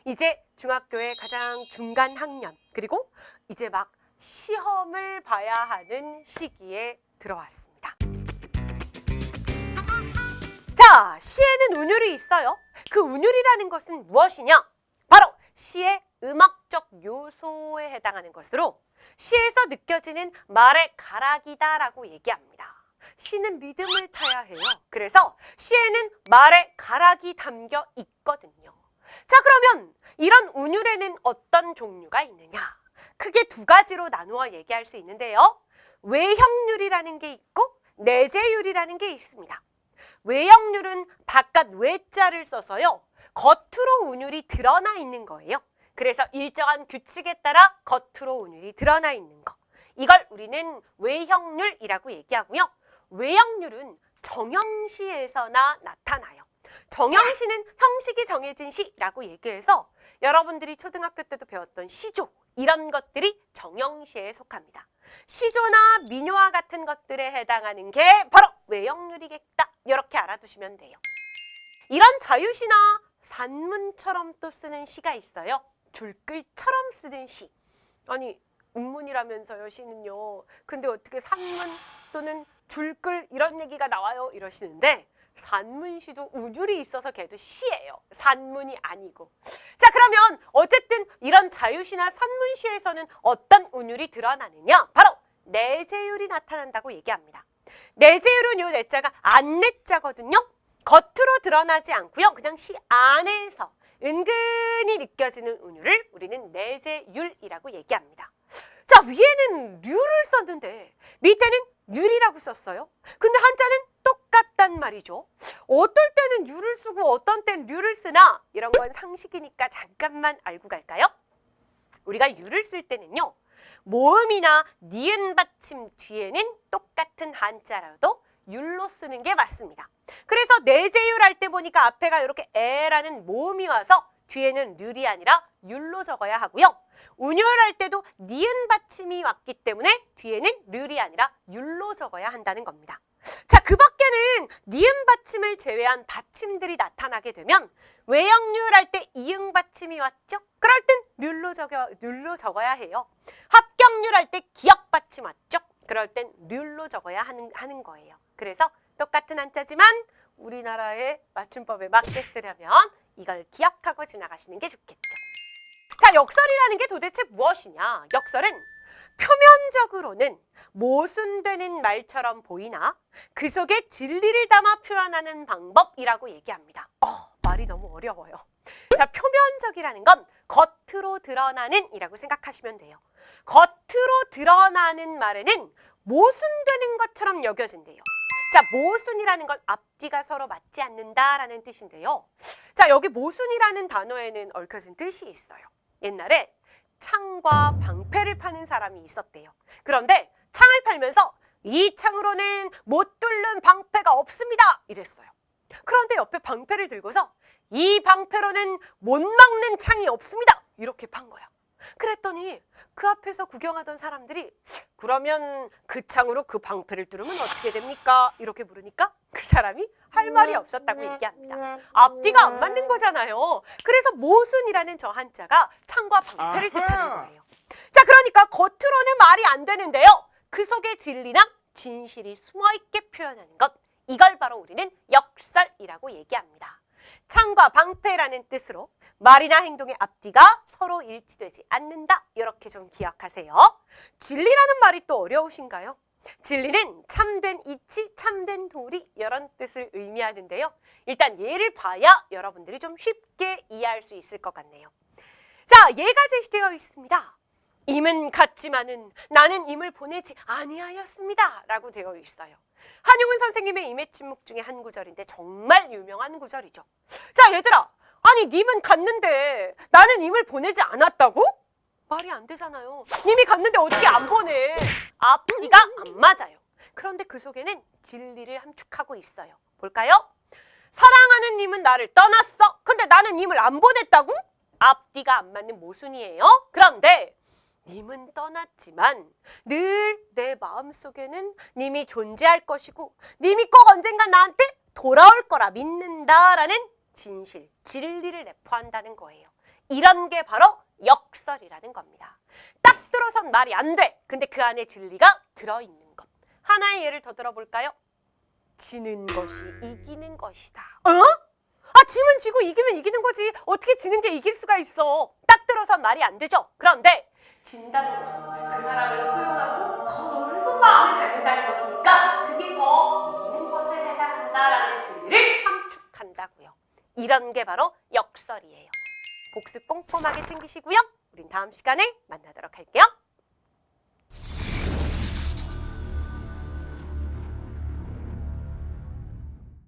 이제 중학교의 가장 중간 학년, 그리고 이제 막 시험을 봐야 하는 시기에 들어왔습니다. 자, 시에는 운율이 있어요. 그 운율이라는 것은 무엇이냐? 바로 시의 음악적 요소에 해당하는 것으로 시에서 느껴지는 말의 가락이다라고 얘기합니다. 시는 리듬을 타야 해요. 그래서 시에는 말의 가락이 담겨 있거든요. 자, 그러면 이런 운율에는 어떤 종류가 있느냐? 크게 두 가지로 나누어 얘기할 수 있는데요. 외형률이라는 게 있고 내재율이라는 게 있습니다. 외형률은 바깥 외자를 써서요. 겉으로 운율이 드러나 있는 거예요. 그래서 일정한 규칙에 따라 겉으로 운율이 드러나 있는 거. 이걸 우리는 외형률이라고 얘기하고요. 외형률은 정형시에서나 나타나요. 정형시는 형식이 정해진 시라고 얘기해서 여러분들이 초등학교 때도 배웠던 시조, 이런 것들이 정형시에 속합니다. 시조나 민요와 같은 것들에 해당하는 게 바로 외형률이겠다. 이렇게 알아두시면 돼요. 이런 자유시나 산문처럼 또 쓰는 시가 있어요. 줄글처럼 쓰는 시. 아니, 운문이라면서요, 시는요. 근데 어떻게 산문 또는 줄글 이런 얘기가 나와요? 이러시는데 산문시도 운율이 있어서 걔도 시예요. 산문이 아니고. 자, 그러면 어쨌든 이런 자유시나 산문시에서는 어떤 운율이 드러나느냐? 바로 내재율이 나타난다고 얘기합니다. 내재율은 요 내자가 안내자거든요. 겉으로 드러나지 않고요. 그냥 시 안에서 은근히 느껴지는 운율을 우리는 내재율이라고 얘기합니다. 자, 위에는 류를 썼는데 밑에는 율이라고 썼어요. 근데 한자는 똑같단 말이죠. 어떨 때는 유를 쓰고 어떤 때는 류를 쓰나? 이런 건 상식이니까 잠깐만 알고 갈까요? 우리가 유를 쓸 때는요. 모음이나 니은 받침 뒤에는 똑같은 한자라도 율로 쓰는 게 맞습니다. 그래서 내재율 할 때 보니까 앞에가 이렇게 에라는 모음이 와서 뒤에는 률이 아니라 율로 적어야 하고요. 운율할 때도 니은 받침이 왔기 때문에 뒤에는 률이 아니라 율로 적어야 한다는 겁니다. 자, 그 밖에는 니은 받침을 제외한 받침들이 나타나게 되면 외형률 할 때 이응 받침이 왔죠? 그럴 땐 률로 적어야 해요. 합격률 할 때 기역 받침 왔죠? 그럴 땐 률로 적어야 하는 거예요. 그래서 똑같은 한자지만 우리나라의 맞춤법에 맞게 쓰려면 이걸 기억하고 지나가시는 게 좋겠죠. 자, 역설이라는 게 도대체 무엇이냐? 역설은 표면적으로는 모순되는 말처럼 보이나 그 속에 진리를 담아 표현하는 방법이라고 얘기합니다. 말이 너무 어려워요. 자, 표면적이라는 건 겉으로 드러나는 이라고 생각하시면 돼요. 겉으로 드러나는 말에는 모순되는 것처럼 여겨진대요. 자, 모순이라는 건 앞뒤가 서로 맞지 않는다라는 뜻인데요. 자, 여기 모순이라는 단어에는 얽혀진 뜻이 있어요. 옛날에 창과 방패를 파는 사람이 있었대요. 그런데 창을 팔면서 이 창으로는 못 뚫는 방패가 없습니다. 이랬어요. 그런데 옆에 방패를 들고서 이 방패로는 못 막는 창이 없습니다. 이렇게 판 거야. 그랬더니 그 앞에서 구경하던 사람들이 그러면 그 창으로 그 방패를 뚫으면 어떻게 됩니까? 이렇게 물으니까 그 사람이 할 말이 없었다고 얘기합니다. 앞뒤가 안 맞는 거잖아요. 그래서 모순이라는 저 한자가 창과 방패를 뜻하는 거예요. 자, 그러니까 겉으로는 말이 안 되는데요. 그 속에 진리나 진실이 숨어있게 표현하는 것. 이걸 바로 우리는 역설이라고 얘기합니다. 창과 방패라는 뜻으로 말이나 행동의 앞뒤가 서로 일치되지 않는다. 이렇게 좀 기억하세요. 진리라는 말이 또 어려우신가요? 진리는 참된 이치, 참된 도리 이런 뜻을 의미하는데요. 일단 예를 봐야 여러분들이 좀 쉽게 이해할 수 있을 것 같네요. 자, 예가 제시되어 있습니다. 임은 갔지만은 나는 임을 보내지 아니하였습니다. 라고 되어 있어요. 한용운 선생님의 임의 침묵 중에 한 구절인데 정말 유명한 구절이죠. 자, 얘들아, 아니 님은 갔는데 나는 임을 보내지 않았다고? 말이 안 되잖아요. 님이 갔는데 어떻게 안 보내? 앞뒤가 안 맞아요. 그런데 그 속에는 진리를 함축하고 있어요. 볼까요? 사랑하는 님은 나를 떠났어. 근데 나는 님을 안 보냈다고? 앞뒤가 안 맞는 모순이에요. 그런데 님은 떠났지만 늘 내 마음속에는 님이 존재할 것이고 님이 꼭 언젠가 나한테 돌아올 거라 믿는다라는 진실, 진리를 내포한다는 거예요. 이런 게 바로 역설이라는 겁니다. 딱 들어선 말이 안 돼. 근데 그 안에 진리가 들어있는 것. 하나의 예를 더 들어볼까요? 지는 것이 이기는 것이다. 어? 아, 지면 지고 이기면 이기는 거지. 어떻게 지는 게 이길 수가 있어. 딱 들어선 말이 안 되죠. 그런데 진다는 것은 그 사람을 포용하고 더 넓은 마음을 갖는다는 것이니까 그게 더 이기는 것에 해당한다라는 진리를 함축한다고요. 이런 게 바로 역설이에요. 복습 꼼꼼하게 챙기시고요. 우린 다음 시간에 만나도록 할게요.